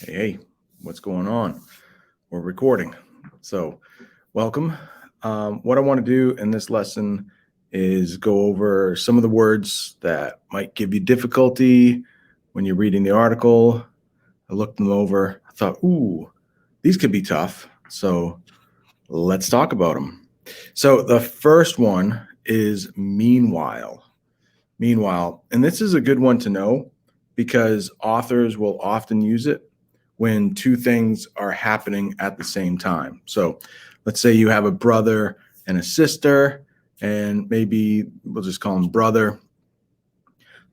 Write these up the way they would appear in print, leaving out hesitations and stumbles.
Hey, what's going on? We're recording. So, welcome. What I want to do in this lesson is go over some of the words that might give you difficulty when you're reading the article. I looked them over. I thought, ooh, these could be tough. So, let's talk about them. So, the first one is meanwhile. Meanwhile, and this is a good one to know because authors will often use it when two things are happening at the same time. So let's say you have a brother and a sister, and maybe we'll just call him brother.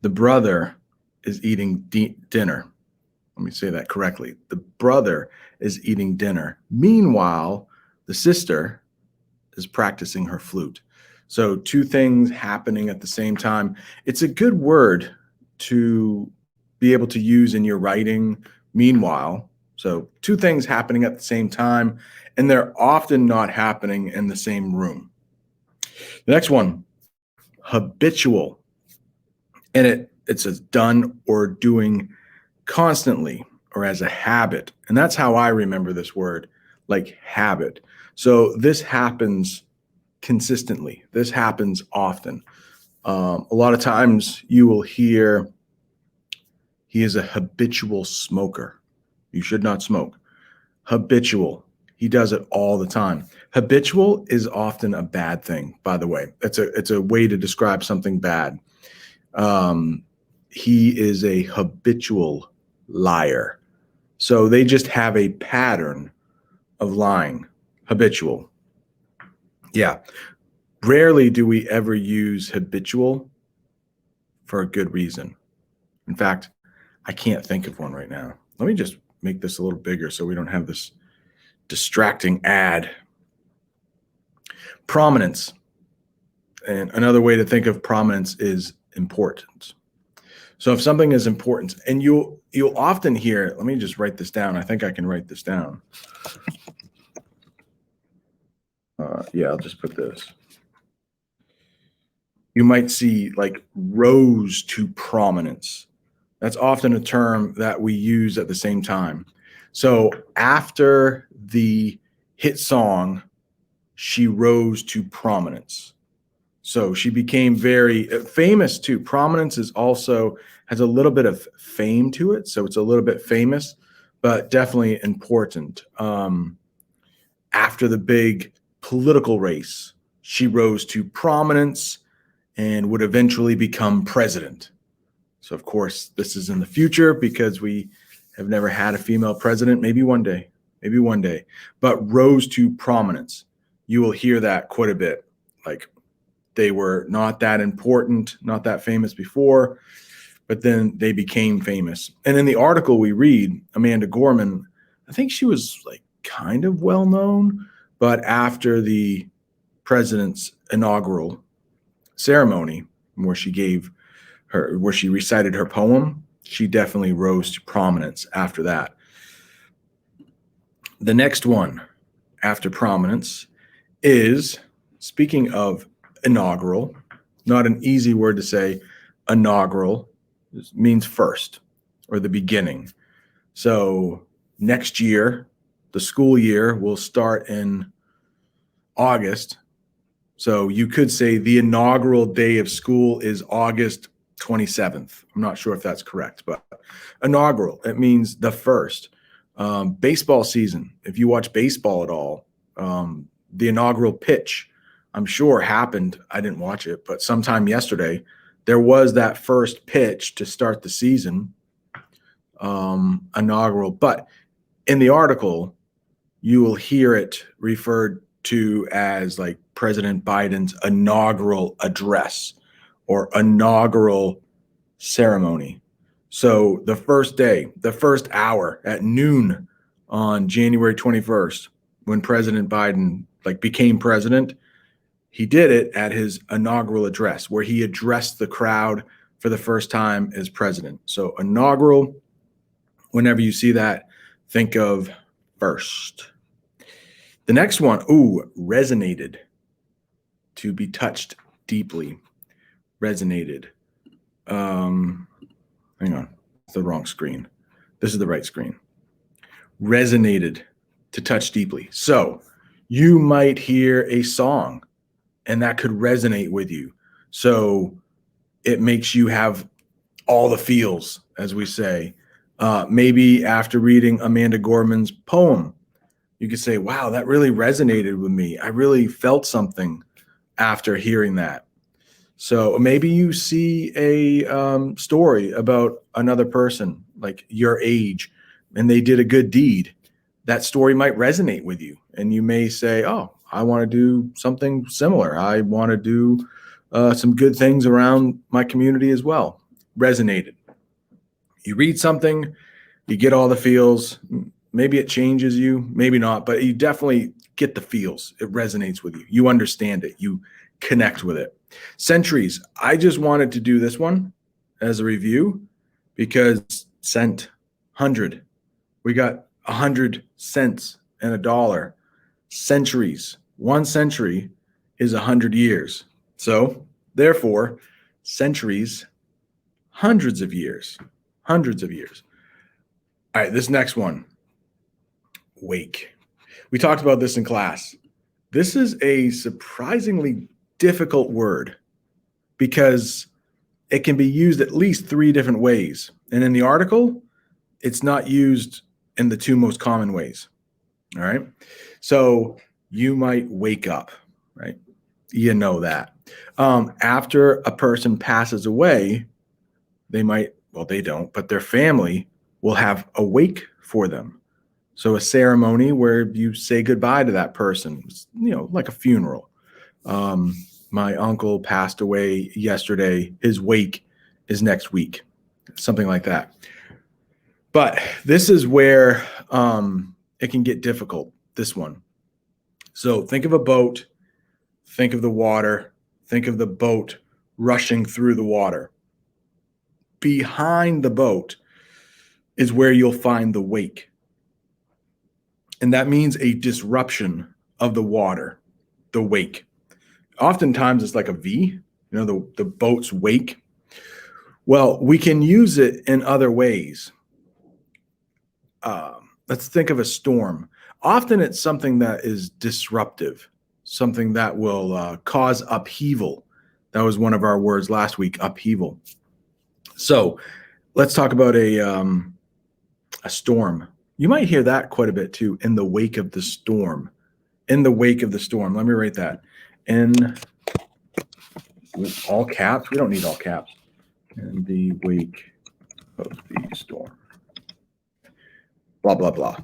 The brother is eating dinner. Let me say that correctly. The brother is eating dinner. Meanwhile, the sister is practicing her flute. So two things happening at the same time. It's a good word to be able to use in your writing. Meanwhile, so two things happening at the same time, and they're often not happening in the same room. The next one, habitual. And it's a done or doing constantly or as a habit. And that's how I remember this word, like habit. So this happens consistently. This happens often. A lot of times you will hear he is a habitual smoker. You should not smoke. Habitual. He does it all the time. Habitual is often a bad thing, by the way. It's a way to describe something bad. He is a habitual liar. So they just have a pattern of lying. Habitual. Yeah. Rarely do we ever use habitual for a good reason. In fact, I can't think of one right now. Let me just make this a little bigger so we don't have this distracting ad. Prominence. And another way to think of prominence is importance. So if something is important, and you'll often hear, let me just write this down. I think I can write this down. Yeah, I'll just put this. You might see like rose to prominence. That's often a term that we use at the same time. So after the hit song, she rose to prominence. So she became very famous too. Prominence is also has a little bit of fame to it. So it's a little bit famous, but definitely important. After the big political race, she rose to prominence and would eventually become president. So, of course, this is in the future because we have never had a female president. Maybe one day, but rose to prominence. You will hear that quite a bit. Like they were not that important, not that famous before, but then they became famous. And in the article we read, Amanda Gorman, I think she was like kind of well known, but after the president's inaugural ceremony where she recited her poem, she definitely rose to prominence after that. The next one after prominence is, speaking of inaugural, not an easy word to say. Inaugural means first or the beginning. So next year, the school year will start in August. So you could say the inaugural day of school is August 27th. I'm not sure if that's correct, but inaugural, it means the first. Baseball season, if you watch baseball at all, the inaugural pitch, I'm sure happened. I didn't watch it, but sometime yesterday, there was that first pitch to start the season, inaugural. But in the article, you will hear it referred to as like President Biden's inaugural address or inaugural ceremony. So the first day, the first hour at noon on January 21st, when President Biden like became president, he did it at his inaugural address where he addressed the crowd for the first time as president. So inaugural, whenever you see that, think of first. The next one, resonated. To be touched deeply. Resonated. Hang on, it's the wrong screen. This is the right screen. resonated, to touch deeply. So you might hear a song and that could resonate with you. So it makes you have all the feels, as we say. Maybe after reading Amanda Gorman's poem, you could say, wow, that really resonated with me. I really felt something after hearing that. So maybe you see a story about another person like your age and they did a good deed. That story might resonate with you. And you may say, oh, I want to do something similar. I want to do some good things around my community as well. Resonated. You read something, you get all the feels. Maybe it changes you, maybe not, but you definitely get the feels. It resonates with you. You understand it. You connect with it. Centuries. I just wanted to do this one as a review because cent, 100. We got 100 cents and a dollar. Centuries. 1 century is 100 years. So therefore, centuries, hundreds of years. Hundreds of years. All right, this next one. Wake. We talked about this in class. This is a surprisingly difficult word because it can be used at least 3 different ways. And in the article, it's not used in the 2 most common ways. All right. So you might wake up, right? You know that. After a person passes away, they might, well, they don't, but their family will have a wake for them. So a ceremony where you say goodbye to that person, like a funeral. My uncle passed away yesterday. His wake is next week, something like that. But this is where it can get difficult, this one. So think of a boat, think of the water, think of the boat rushing through the water. Behind the boat is where you'll find the wake. And that means a disruption of the water, the wake. Oftentimes it's like a V, the boat's wake. Well, we can use it in other ways. Let's think of a storm. Often it's something that is disruptive, something that will cause upheaval. That was one of our words last week, upheaval. So let's talk about a storm. You might hear that quite a bit too, in the wake of the storm. In the wake of the storm. Let me write that. In all caps. We don't need all caps. In the wake of the storm. Blah, blah, blah.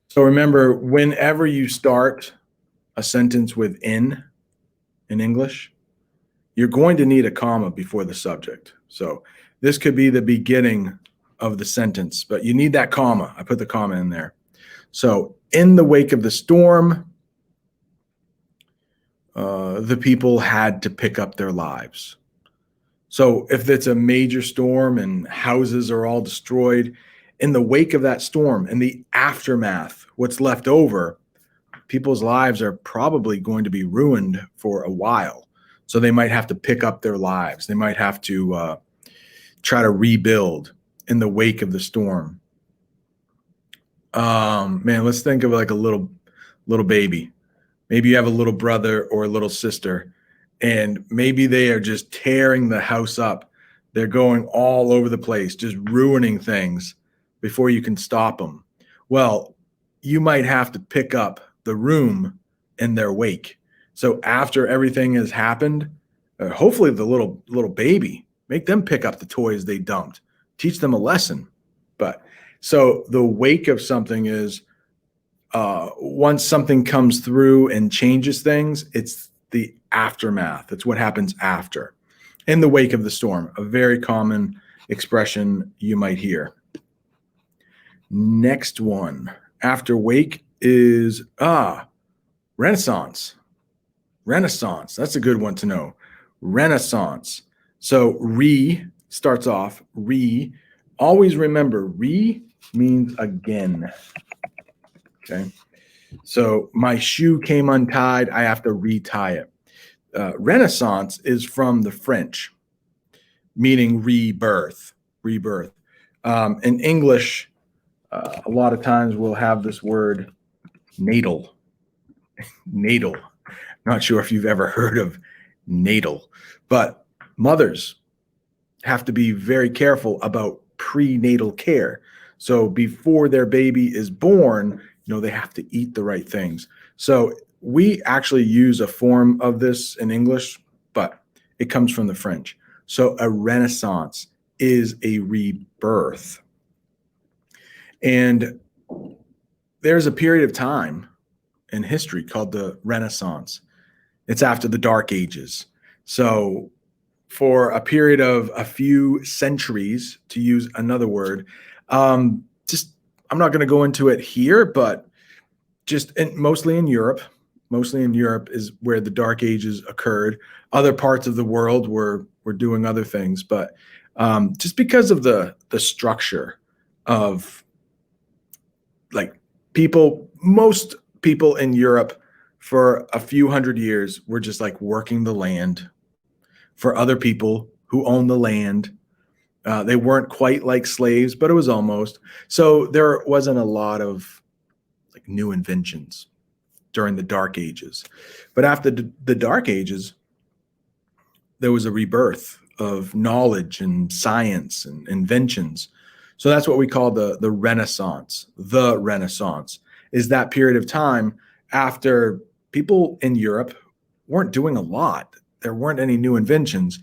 So remember, whenever you start a sentence with in English, you're going to need a comma before the subject. So this could be the beginning of the sentence, but you need that comma. I put the comma in there. So in the wake of the storm, the people had to pick up their lives. So if it's a major storm and houses are all destroyed, in the wake of that storm, in the aftermath, what's left over, people's lives are probably going to be ruined for a while. So they might have to pick up their lives. They might have to try to rebuild in the wake of the storm. Man, let's think of like a little baby. Maybe you have a little brother or a little sister, and maybe they are just tearing the house up. They're going all over the place, just ruining things before you can stop them. Well, you might have to pick up the room in their wake. So after everything has happened, hopefully the little baby, make them pick up the toys they dumped, teach them a lesson. But so the wake of something is once something comes through and changes things, it's the aftermath. It's what happens after. In the wake of the storm, a very common expression you might hear. Next one after wake is Renaissance. Renaissance. That's a good one to know. Renaissance. So starts off. Always remember, means again. Okay. So my shoe came untied. I have to retie it. Renaissance is from the French, meaning rebirth. In English, A lot of times we'll have this word natal. Natal. Not sure if you've ever heard of natal, but mothers have to be very careful about prenatal care. So before their baby is born, they have to eat the right things. So we actually use a form of this in English, but it comes from the French. So a renaissance is a rebirth. And there's a period of time in history called the Renaissance. It's after the Dark Ages. So for a period of a few centuries, to use another word, I'm not going to go into it here, but mostly in Europe is where the Dark Ages occurred. Other parts of the world were doing other things, but just because of the structure of most people in Europe for a few hundred years were just working the land for other people who own the land. They weren't quite like slaves, but it was almost. So there wasn't a lot of new inventions during the Dark Ages. But after the Dark Ages, there was a rebirth of knowledge and science and inventions. So that's what we call the Renaissance. The Renaissance is that period of time after people in Europe weren't doing a lot. There weren't any new inventions.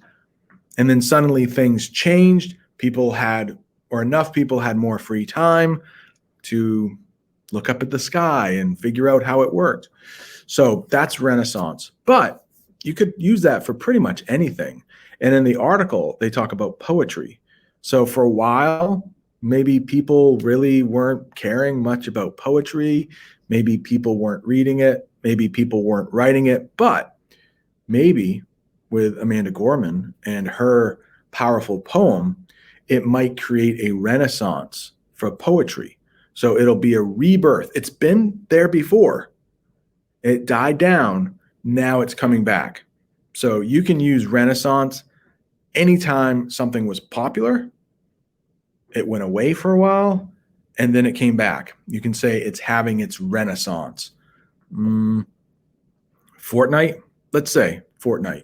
And then suddenly things changed. Enough people had more free time to look up at the sky and figure out how it worked. So that's Renaissance. But you could use that for pretty much anything. And in the article, they talk about poetry. So for a while, maybe people really weren't caring much about poetry. Maybe people weren't reading it. Maybe people weren't writing it. But maybe with Amanda Gorman and her powerful poem, it might create a renaissance for poetry. So it'll be a rebirth. It's been there before. It died down. Now it's coming back. So you can use renaissance anytime something was popular, it went away for a while, and then it came back. You can say it's having its renaissance. Fortnite, let's say Fortnite.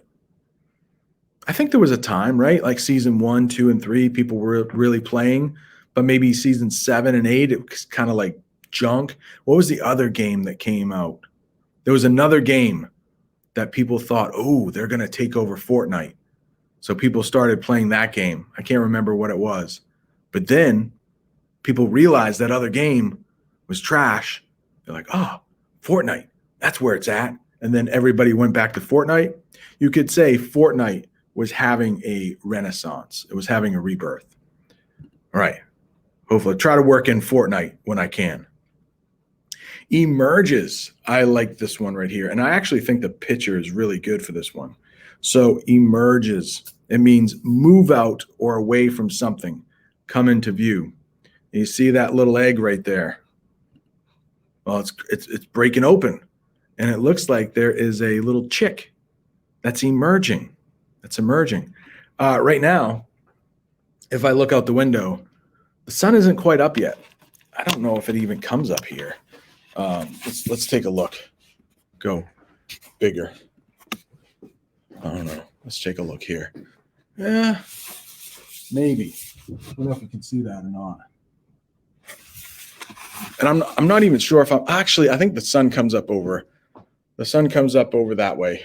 I think there was a time, right? Like season 1, 2, and 3, people were really playing, but maybe season 7 and 8, it was kind of like junk. What was the other game that came out? There was another game that people thought, oh, they're going to take over Fortnite. So people started playing that game. I can't remember what it was. But then people realized that other game was trash. They're like, oh, Fortnite, that's where it's at. And then everybody went back to Fortnite. You could say Fortnite was having a renaissance. It was having a rebirth. All right. Hopefully try to work in Fortnite when I can. Emerges. I like this one right here. And I actually think the picture is really good for this one. So emerges. It means move out or away from something. Come into view. And you see that little egg right there. Well, it's breaking open. And it looks like there is a little chick that's emerging. That's emerging. Right now, if I look out the window, the sun isn't quite up yet. I don't know if it even comes up here. Let's take a look. Go bigger. I don't know. Let's take a look here. Yeah, maybe. I don't know if you can see that or not. And I'm not even sure if I think the sun comes up over that way.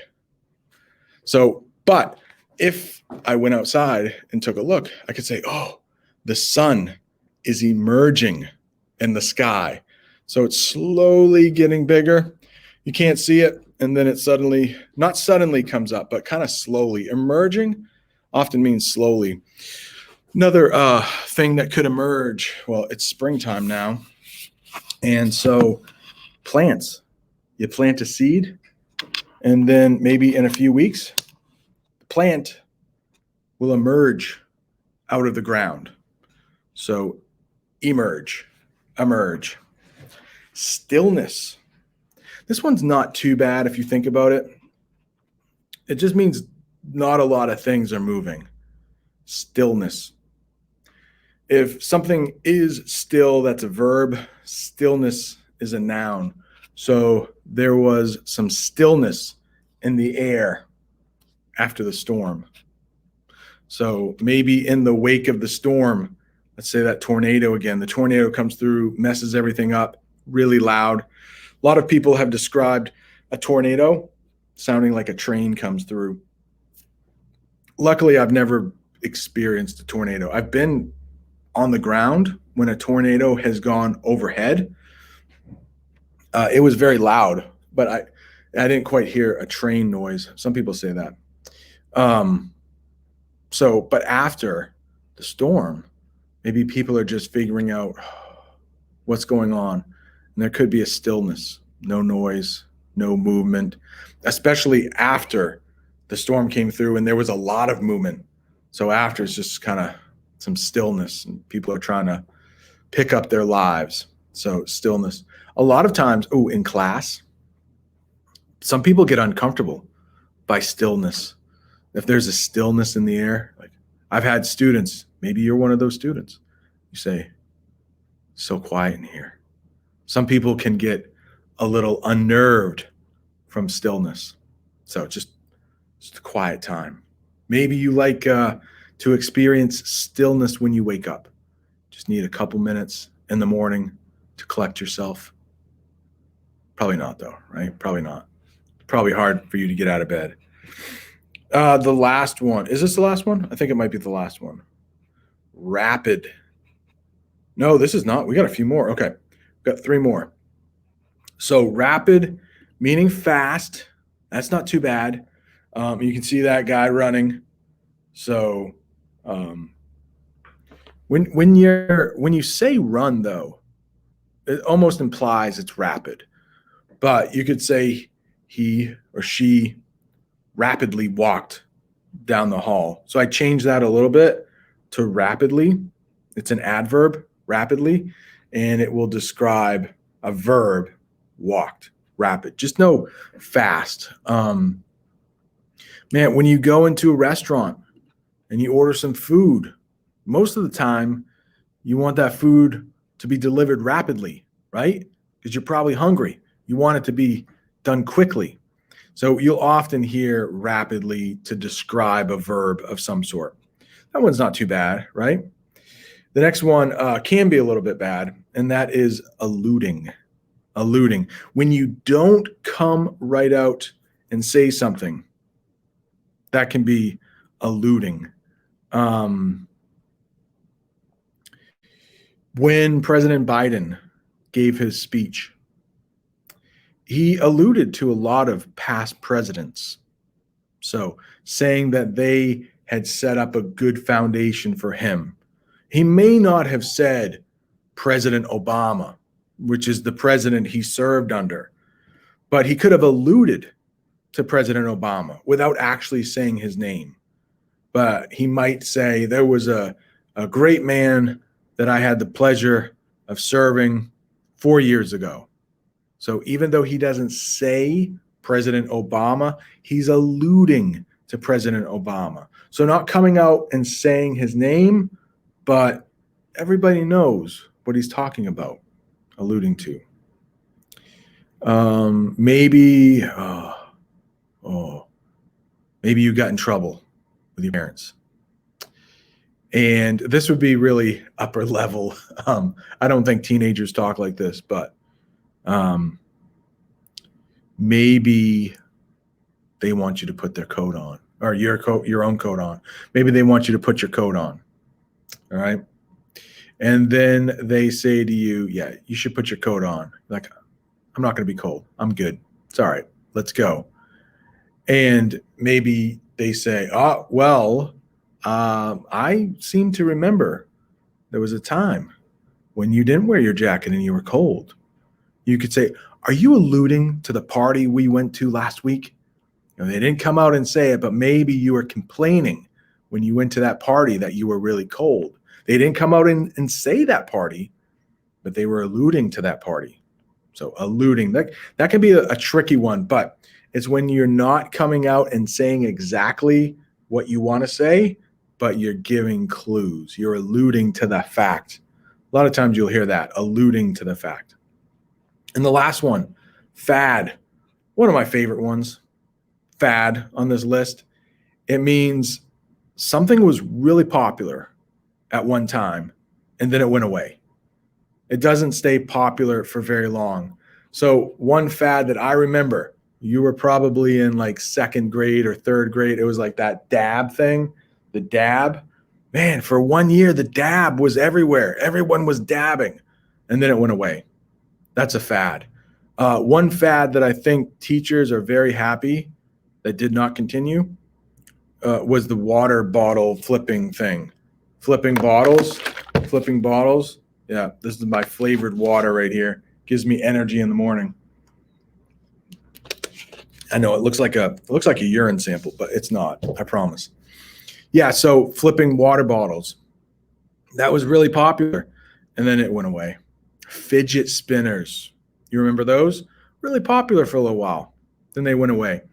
So, but if I went outside and took a look, I could say, oh, the sun is emerging in the sky. So it's slowly getting bigger. You can't see it. And then it not suddenly comes up, but kind of slowly. Emerging often means slowly. Another thing that could emerge, well, it's springtime now. And so plants, you plant a seed, and then maybe in a few weeks, the plant will emerge out of the ground. So emerge. Stillness. This one's not too bad if you think about it. It just means not a lot of things are moving. Stillness. If something is still, that's a verb. Stillness is a noun. So there was some stillness in the air after the storm. So maybe in the wake of the storm, let's say that tornado again, the tornado comes through, messes everything up, really loud. A lot of people have described a tornado sounding like a train comes through. Luckily, I've never experienced a tornado. I've been on the ground when a tornado has gone overhead. It was very loud, but I didn't quite hear a train noise. Some people say that. But after the storm, maybe people are just figuring out what's going on. And there could be a stillness, no noise, no movement, especially after the storm came through and there was a lot of movement. So after, it's just kind of some stillness and people are trying to pick up their lives. So stillness. A lot of times, in class, some people get uncomfortable by stillness. If there's a stillness in the air, like I've had students, maybe you're one of those students, you say, so quiet in here. Some people can get a little unnerved from stillness. So just a quiet time. Maybe you like to experience stillness when you wake up. Just need a couple minutes in the morning to collect yourself. Probably not though, right? Probably not. Probably hard for you to get out of bed. The last one. Is this the last one? I think it might be the last one. Rapid. No, this is not. We got a few more. Okay. Got 3 more. So rapid, meaning fast. That's not too bad. You can see that guy running. So when you say run though, it almost implies it's rapid. But you could say he or she rapidly walked down the hall. So I changed that a little bit to rapidly. It's an adverb, rapidly, and it will describe a verb, walked, rapid. Just know fast. Man, when you go into a restaurant and you order some food, most of the time you want that food to be delivered rapidly, right? Because you're probably hungry. You want it to be done quickly. So you'll often hear rapidly to describe a verb of some sort. That one's not too bad, right? The next one can be a little bit bad, and that is alluding. Alluding. When you don't come right out and say something, that can be alluding. When President Biden gave his speech, he alluded to a lot of past presidents. So saying that they had set up a good foundation for him. He may not have said President Obama, which is the president he served under, but he could have alluded to President Obama without actually saying his name. But he might say there was a great man that I had the pleasure of serving 4 years ago. So even though he doesn't say President Obama, he's alluding to President Obama. So not coming out and saying his name, but everybody knows what he's talking about, alluding to. Maybe you got in trouble with your parents. And this would be really upper level. I don't think teenagers talk like this, but maybe they want you to put their coat on, or your own coat on. Maybe they want you to put your coat on. All right. And then they say to you, yeah, you should put your coat on. Like, I'm not going to be cold. I'm good. It's all right. Let's go. And maybe they say, I seem to remember there was a time when you didn't wear your jacket and you were cold. You could say, are you alluding to the party we went to last week? You know, they didn't come out and say it, but maybe you were complaining when you went to that party that you were really cold. They didn't come out and say that party, but they were alluding to that party. So alluding, that can be a tricky one, but it's when you're not coming out and saying exactly what you want to say, but you're giving clues. You're alluding to the fact. A lot of times you'll hear that, alluding to the fact. And the last one, fad. One of my favorite ones, fad on this list. It means something was really popular at one time and then it went away. It doesn't stay popular for very long. So one fad that I remember, you were probably in like second grade or third grade. It was like that dab thing, the dab. Man, for 1 year, the dab was everywhere. Everyone was dabbing and then it went away. That's a fad. One fad that I think teachers are very happy that did not continue was the water bottle flipping thing. Flipping bottles. Yeah, this is my flavored water right here. Gives me energy in the morning. I know it looks like a urine sample, but it's not, I promise. Yeah, so flipping water bottles. That was really popular, and then it went away. Fidget spinners. You remember those? Really popular for a little while. Then they went away.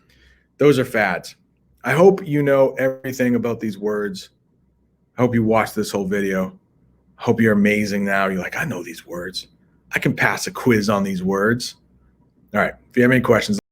Those are fads. I hope you know everything about these words. I hope you watched this whole video. I hope you're amazing now. You're like, I know these words. I can pass a quiz on these words. All right. If you have any questions,